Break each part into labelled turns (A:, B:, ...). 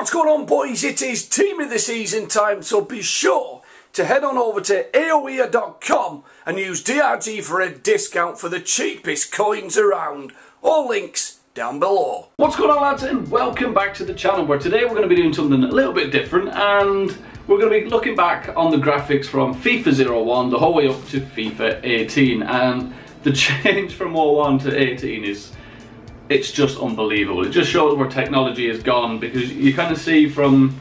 A: What's going on, boys? It is team of the season time, so be sure to head on over to aoea.com and use DRG for a discount for the cheapest coins around. All links down below. What's going on, lads, and welcome back to the channel, where today we're going to be doing something a little bit different, and we're going to be looking back on the graphics from FIFA 01 the whole way up to FIFA 18, and the change from 01 to 18 is, it's just unbelievable. It just shows where technology has gone, because you kind of see from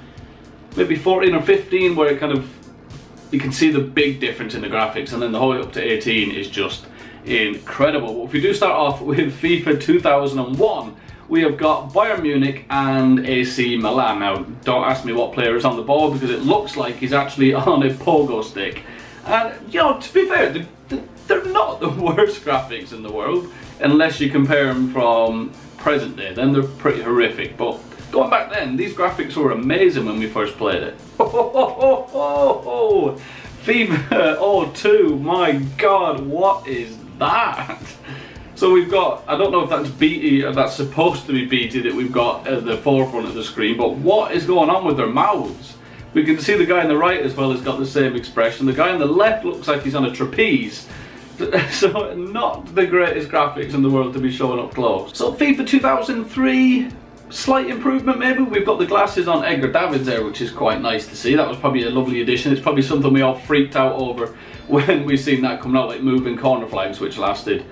A: maybe 14 or 15 where it kind of, you can see the big difference in the graphics, and then the whole way up to 18 is just incredible. Well, if we do start off with FIFA 2001, we have got Bayern Munich and AC Milan. Now, don't ask me what player is on the ball, because it looks like he's actually on a pogo stick. And, you know, to be fair, they're not the worst graphics in the world, unless you compare them from present day. Then they're pretty horrific. But going back then, these graphics were amazing when we first played it. FIFA 02, my god, what is that? So we've got, I don't know if that's BT or that's supposed to be BT that we've got at the forefront of the screen, but what is going on with their mouths? We can see the guy on the right as well has got the same expression. The guy on the left looks like he's on a trapeze. So not the greatest graphics in the world to be showing up close. So FIFA 2003, slight improvement maybe. We've got the glasses on Edgar Davids there, which is quite nice to see. That was probably a lovely addition. It's probably something we all freaked out over when we seen that coming out, like moving corner flags, which lasted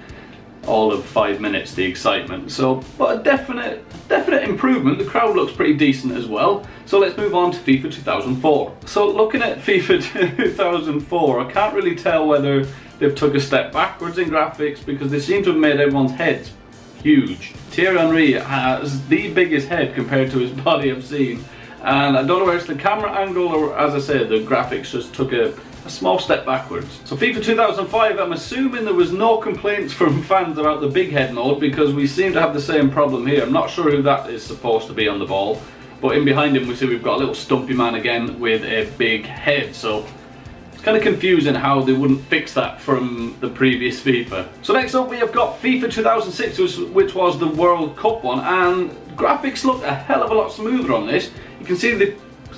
A: all of 5 minutes, the excitement. So, but a definite improvement. The crowd looks pretty decent as well. So let's move on to FIFA 2004. So looking at FIFA 2004, I can't really tell whether they've took a step backwards in graphics, because they seem to have made everyone's heads huge. Thierry Henry has the biggest head compared to his body I've seen, and I don't know whether it's the camera angle or, as I said, the graphics just took a small step backwards. So FIFA 2005, I'm assuming there was no complaints from fans about the big head mode, because we seem to have the same problem here. I'm not sure who that is supposed to be on the ball, but in behind him we see we've got a little stumpy man again with a big head. So it's kind of confusing how they wouldn't fix that from the previous FIFA. So next up we have got FIFA 2006, which was the World Cup one, and graphics look a hell of a lot smoother on this. You can see they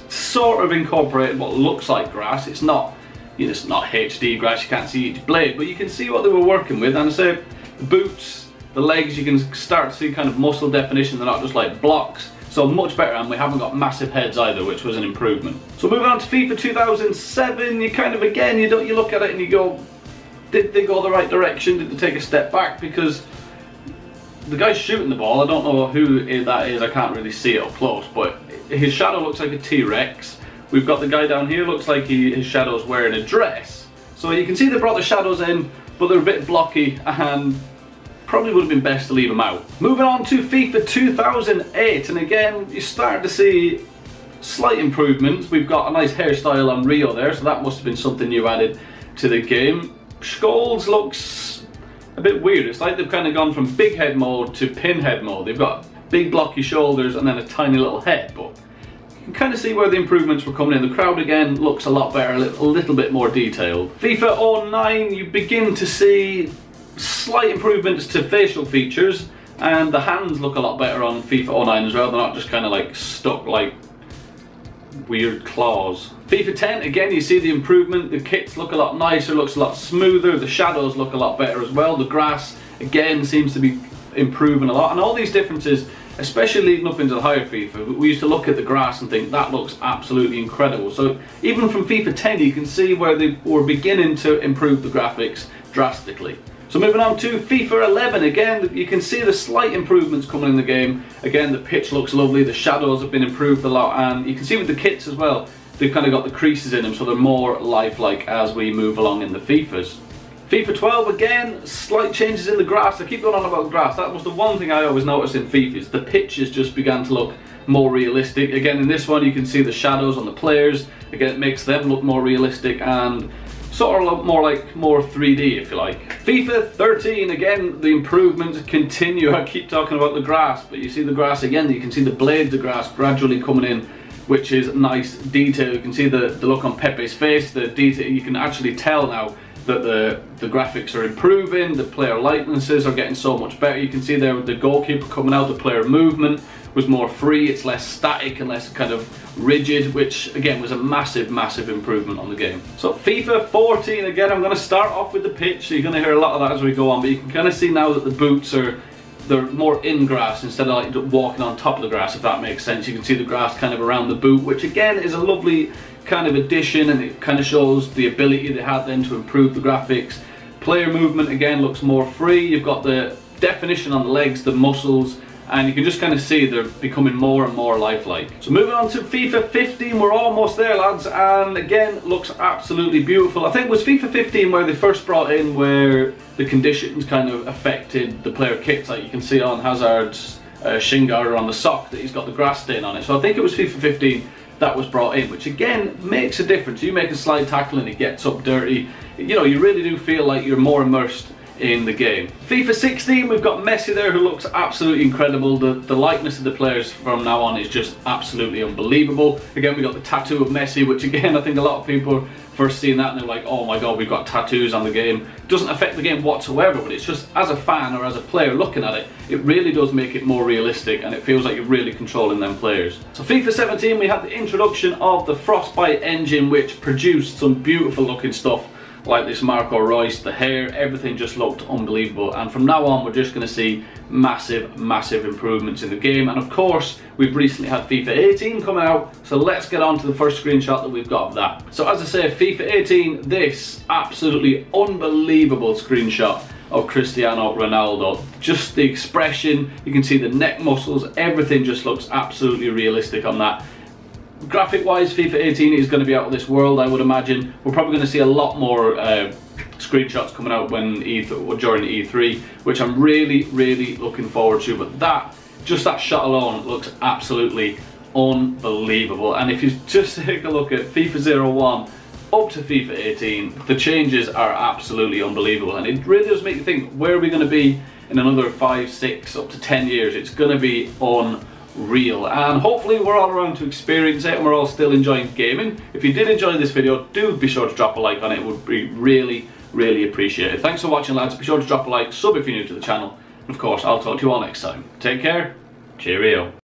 A: sort of incorporated what looks like grass. It's not, you know, it's not HD grass, you can't see each blade, but you can see what they were working with. And I say the boots, the legs, you can start to see kind of muscle definition. They're not just like blocks. So much better, and we haven't got massive heads either, which was an improvement. So moving on to FIFA 2007, you kind of, again, you look at it and you go, did they go the right direction? Did they take a step back? Because the guy's shooting the ball, I don't know who that is, I can't really see it up close, but his shadow looks like a T-Rex. We've got the guy down here, looks like his shadow's wearing a dress. So you can see they brought the shadows in, but they're a bit blocky, and probably would have been best to leave them out. Moving on to FIFA 2008, and again, you start to see slight improvements. We've got a nice hairstyle on Rio there, so that must have been something new added to the game. Scholes looks a bit weird. It's like they've kind of gone from big head mode to pinhead mode. They've got big blocky shoulders and then a tiny little head, but you can kind of see where the improvements were coming in. The crowd again looks a lot better, a little bit more detailed. FIFA 09, you begin to see slight improvements to facial features, and the hands look a lot better on FIFA 09 as well. They're not just kind of like stuck like weird claws. FIFA 10, again, you see the improvement. The kits look a lot nicer, looks a lot smoother. The shadows look a lot better as well. The grass again seems to be improving a lot, and all these differences, especially leading up into the higher FIFA, we used to look at the grass and think that looks absolutely incredible. So even from FIFA 10 you can see where they were beginning to improve the graphics drastically. So moving on to FIFA 11, again, you can see the slight improvements coming in the game. Again, the pitch looks lovely, the shadows have been improved a lot, and you can see with the kits as well, they've kind of got the creases in them, so they're more lifelike as we move along in the FIFAs. FIFA 12, again, slight changes in the grass. I keep going on about grass. That was the one thing I always noticed in FIFAs. The pitches just began to look more realistic. Again, in this one, you can see the shadows on the players. Again, it makes them look more realistic and sort of look more 3D, if you like. FIFA 13, again, the improvements continue. I keep talking about the grass, but you see the grass again. You can see the blades of grass gradually coming in, which is nice detail. You can see the look on Pepe's face, the detail. You can actually tell now that the graphics are improving, the player likenesses are getting so much better. You can see there with the goalkeeper coming out, the player movement, was more free, it's less static and less kind of rigid, which again was a massive improvement on the game. So FIFA 14, again, I'm going to start off with the pitch, so you're going to hear a lot of that as we go on, but you can kind of see now that the boots they're more in grass instead of like walking on top of the grass, if that makes sense. You can see the grass kind of around the boot, which again is a lovely kind of addition, and it kind of shows the ability they had then to improve the graphics. Player movement again looks more free. You've got the definition on the legs, the muscles, and you can just kind of see they're becoming more and more lifelike. So moving on to FIFA 15, we're almost there, lads, and again looks absolutely beautiful. I think it was FIFA 15 where they first brought in where the conditions kind of affected the player kits, like you can see on Hazard's shin guard on the sock that he's got the grass stain on it. So I think it was FIFA 15 that was brought in, which again makes a difference. You make a slide tackle and it gets up dirty, you know, you really do feel like you're more immersed in the game. FIFA 16, we've got Messi there, who looks absolutely incredible. The likeness of the players from now on is just absolutely unbelievable. Again, we got the tattoo of Messi, which again I think a lot of people first seeing that and they're like, oh my god, we've got tattoos on the game. It doesn't affect the game whatsoever, but it's just, as a fan or as a player looking at it, it really does make it more realistic and it feels like you're really controlling them players. So FIFA 17, we had the introduction of the Frostbite engine, which produced some beautiful looking stuff like this Marco Reus, the hair, everything just looked unbelievable, and from now on we're just going to see massive improvements in the game. And of course we've recently had FIFA 18 come out, so let's get on to the first screenshot that we've got of that. So as I say, FIFA 18, this absolutely unbelievable screenshot of Cristiano Ronaldo. Just the expression, you can see the neck muscles, everything just looks absolutely realistic on that. Graphic wise, FIFA 18 is going to be out of this world, I would imagine. We're probably going to see a lot more screenshots coming out when during E3, which I'm really looking forward to. But just that shot alone looks absolutely unbelievable. And if you just take a look at FIFA 01 up to FIFA 18, the changes are absolutely unbelievable, and it really does make you think, where are we going to be in another 5, 6, up to 10 years? It's going to be unreal, and hopefully we're all around to experience it and we're all still enjoying gaming. If you did enjoy this video, do be sure to drop a like on it. It would be really appreciated. Thanks for watching, lads. Be sure to drop a like, sub if you're new to the channel, and of course I'll talk to you all next time. Take care, cheerio.